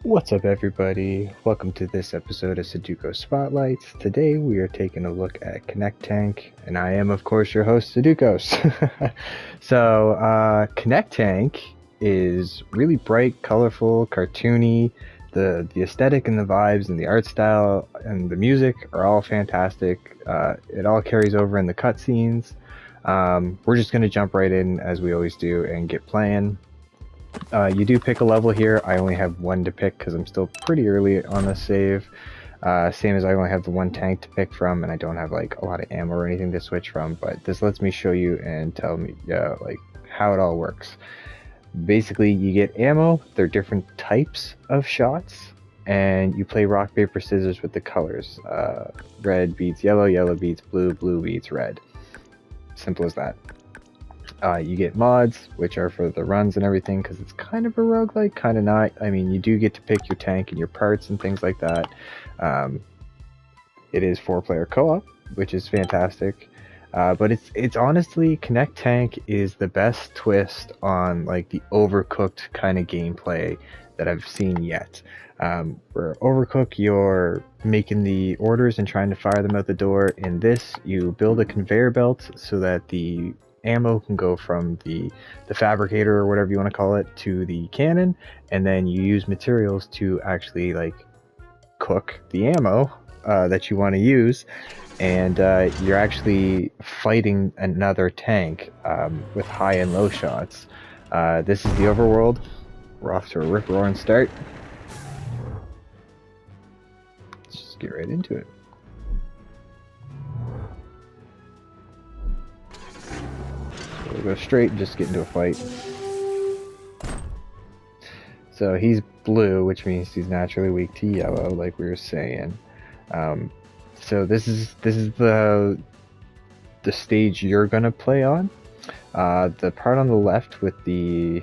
What's up, everybody? Welcome to this episode of Sudoku Spotlights. Today we are taking a look at ConnecTank, and I am, of course, your host, Sudukos. ConnecTank is really bright, colorful, cartoony. The aesthetic and the vibes and the art style and the music are all fantastic. It all carries over in the cutscenes. We're just going to jump right in, as we always do, and get playing. You do pick a level here. I only have one to pick because I'm still pretty early on the save. Same as I only have the one tank to pick from, and I don't have like a lot of ammo or anything to switch from. But this lets me show you and tell me like how it all works. Basically, you get ammo. They're different types of shots, and you play rock paper scissors with the colors. Red beats yellow, yellow beats blue, blue beats red. Simple as that. You get mods, which are for the runs and everything, because it's kind of a roguelike, kind of not. I mean, you do get to pick your tank and your parts and things like that. It is 4-player co-op, which is fantastic. But it's honestly, ConnecTank is the best twist on like the Overcooked kind of gameplay that I've seen yet. Where Overcooked, you're making the orders and trying to fire them out the door. In this, you build a conveyor belt so that the ammo can go from the fabricator or whatever you want to call it to the cannon, and then you use materials to actually like cook the ammo that you want to use, and you're actually fighting another tank with high and low shots. This is the overworld. We're off to a rip-roaring start. Let's just get right into it. We'll go straight and just get into a fight. So he's blue, which means he's naturally weak to yellow, like we were saying. So this is the stage you're gonna play on. The part on the left with the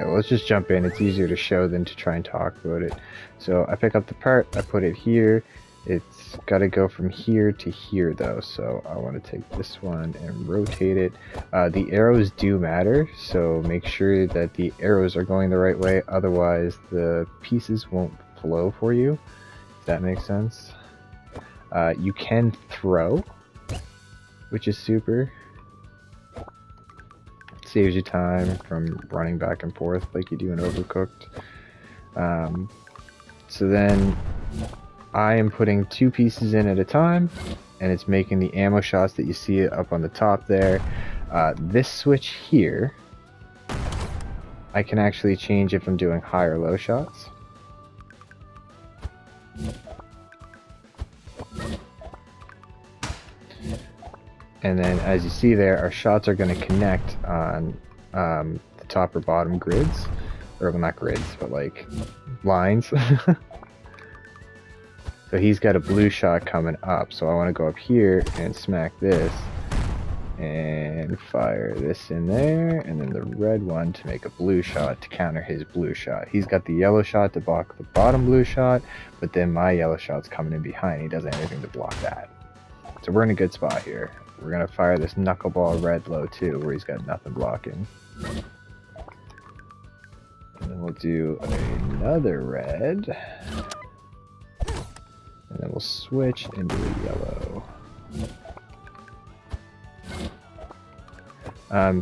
let's just jump in. It's easier to show than to try and talk about it. So I pick up the part, I put it here. It's got to go from here to here though, so I want to take this one and rotate it. The arrows do matter, so make sure that the arrows are going the right way, otherwise the pieces won't flow for you, if that makes sense. You can throw, which is super. Saves you time from running back and forth like you do in Overcooked. So then I am putting 2 pieces in at a time, and it's making the ammo shots that you see up on the top there. This switch here, I can actually change if I'm doing high or low shots. And then as you see there, our shots are going to connect on the top or bottom grids. Or well, not grids, but like lines. So he's got a blue shot coming up, so I want to go up here and smack this and fire this in there, and then the red one to make a blue shot to counter his blue shot. He's got the yellow shot to block the bottom blue shot, but then my yellow shot's coming in behind. He doesn't have anything to block that. So we're in a good spot here. We're going to fire this knuckleball red low too, where he's got nothing blocking. And then we'll do another red. And then we'll switch into a yellow.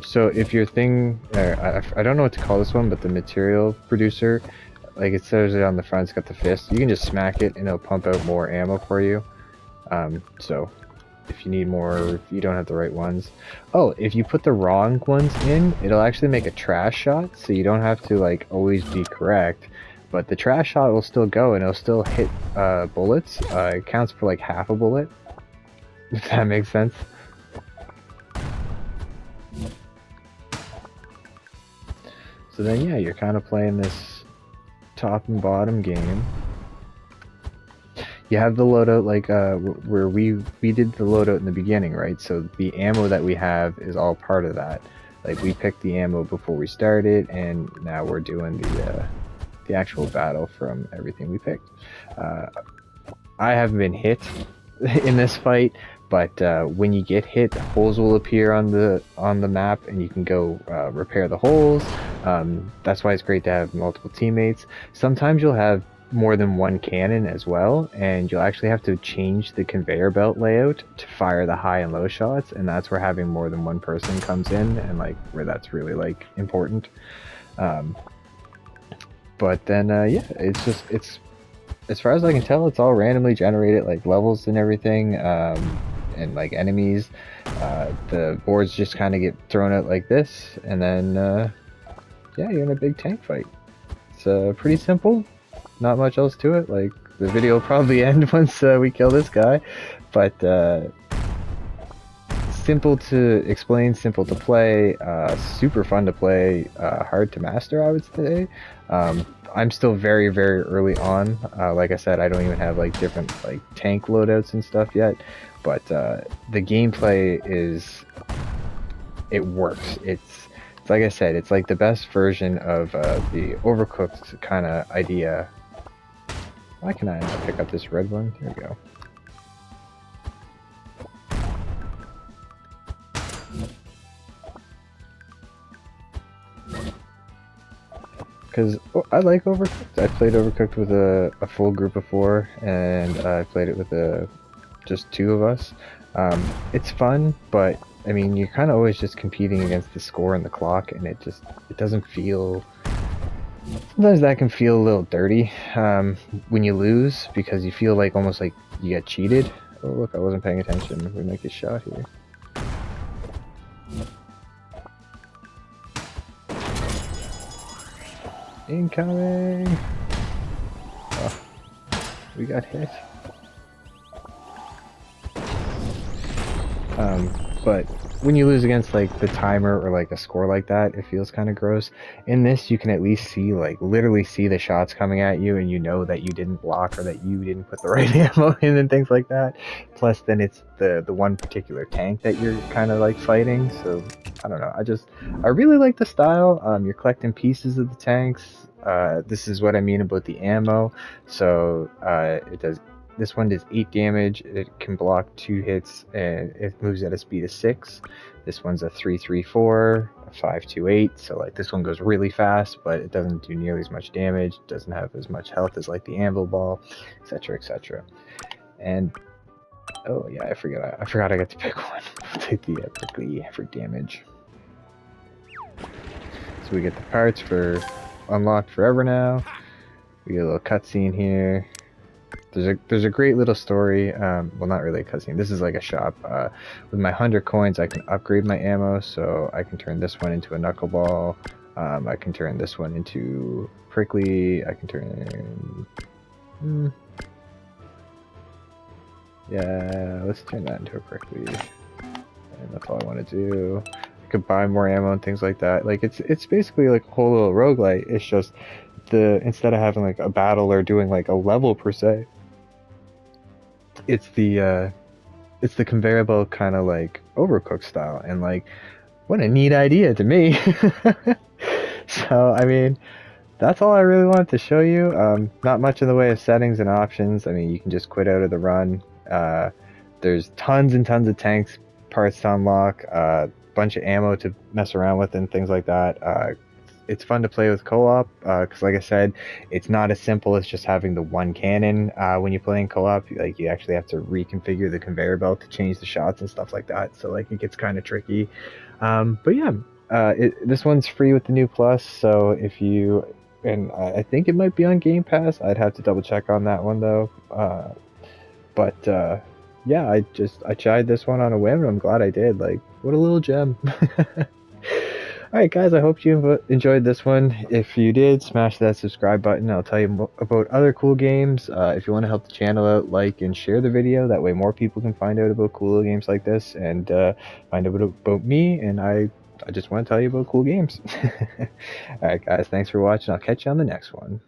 So if your thing, I don't know what to call this one, but the material producer, like it says it on the front, it's got the fist. You can just smack it and it'll pump out more ammo for you. So if you need more, or if you don't have the right ones. Oh, if you put the wrong ones in, it'll actually make a trash shot, so you don't have to like always be correct. But the trash shot will still go and it'll still hit bullets. It counts for like half a bullet, if that makes sense. So then yeah, you're kind of playing this top and bottom game. You have the loadout like where we did the loadout in the beginning, right? So the ammo that we have is all part of that. Like we picked the ammo before we started, and now we're doing the actual battle from everything we picked. I haven't been hit in this fight, but when you get hit, holes will appear on the map, and you can go repair the holes. That's why it's great to have multiple teammates. Sometimes you'll have more than one cannon as well, and you'll actually have to change the conveyor belt layout to fire the high and low shots, and that's where having more than one person comes in, and like where that's really like important. But then yeah, it's as far as I can tell, it's all randomly generated, like levels and everything, and like enemies. The boards just kind of get thrown out like this, and then yeah, you're in a big tank fight. It's pretty simple, not much else to it. Like the video will probably end once we kill this guy, but simple to explain, simple to play, super fun to play, hard to master, I would say. I'm still very, very early on. Like I said, I don't even have like different like tank loadouts and stuff yet, but the gameplay it works. It's like I said, it's like the best version of the Overcooked kind of idea. Why can I not pick up this red one? Here we go. Because I like Overcooked. I played Overcooked with a full group of 4, and I played it with just 2 of us. It's fun, but I mean, you're kind of always just competing against the score and the clock, and it doesn't feel. Sometimes that can feel a little dirty when you lose, because you feel like almost like you got cheated. Oh look, I wasn't paying attention. We might get shot here. Incoming! Oh, we got hit. But when you lose against like the timer or like a score like that, it feels kind of gross. In this, you can at least see, like, literally see the shots coming at you, and you know that you didn't block or that you didn't put the right ammo in and things like that. Plus, then it's the one particular tank that you're kind of like fighting. So I don't know. I really like the style. You're collecting pieces of the tanks. This is what I mean about the ammo. So this one does 8 damage, it can block 2 hits, and it moves at a speed of 6. This one's a 3-3-4, a 5-2-8, so like this one goes really fast, but it doesn't do nearly as much damage, doesn't have as much health as like the anvil ball, etc, etc. And oh yeah, I forgot I got to pick one. I'll take the prickly for damage. So we get the parts for unlocked forever now. We get a little cutscene here. There's a great little story. Well, not really a cutscene. This is like a shop. With my 100 coins, I can upgrade my ammo, so I can turn this one into a knuckleball. I can turn this one into prickly. I can turn. Yeah, let's turn that into a prickly. And that's all I want to do. I could buy more ammo and things like that. Like it's basically like a whole little roguelite. It's just instead of having like a battle or doing like a level per se, it's the conveyor belt kind of like Overcooked style, and like what a neat idea to me. So I mean, that's all I really wanted to show you. Not much in the way of settings and options. I mean, you can just quit out of the run. There's tons and tons of tanks parts to unlock, bunch of ammo to mess around with and things like that. It's fun to play with co-op, because like I said, it's not as simple as just having the one cannon. When you're playing co-op, like you actually have to reconfigure the conveyor belt to change the shots and stuff like that, so like it gets kind of tricky. But yeah, this one's free with the new plus, so if you, and I think it might be on Game Pass, I'd have to double check on that one though. But yeah, I tried this one on a whim, and I'm glad I did. Like, what a little gem. Alright guys, I hope you enjoyed this one. If you did, smash that subscribe button. I'll tell you about other cool games. If you want to help the channel out, like and share the video. That way more people can find out about cool games like this, and find out about me, and I just want to tell you about cool games. Alright guys, thanks for watching. I'll catch you on the next one.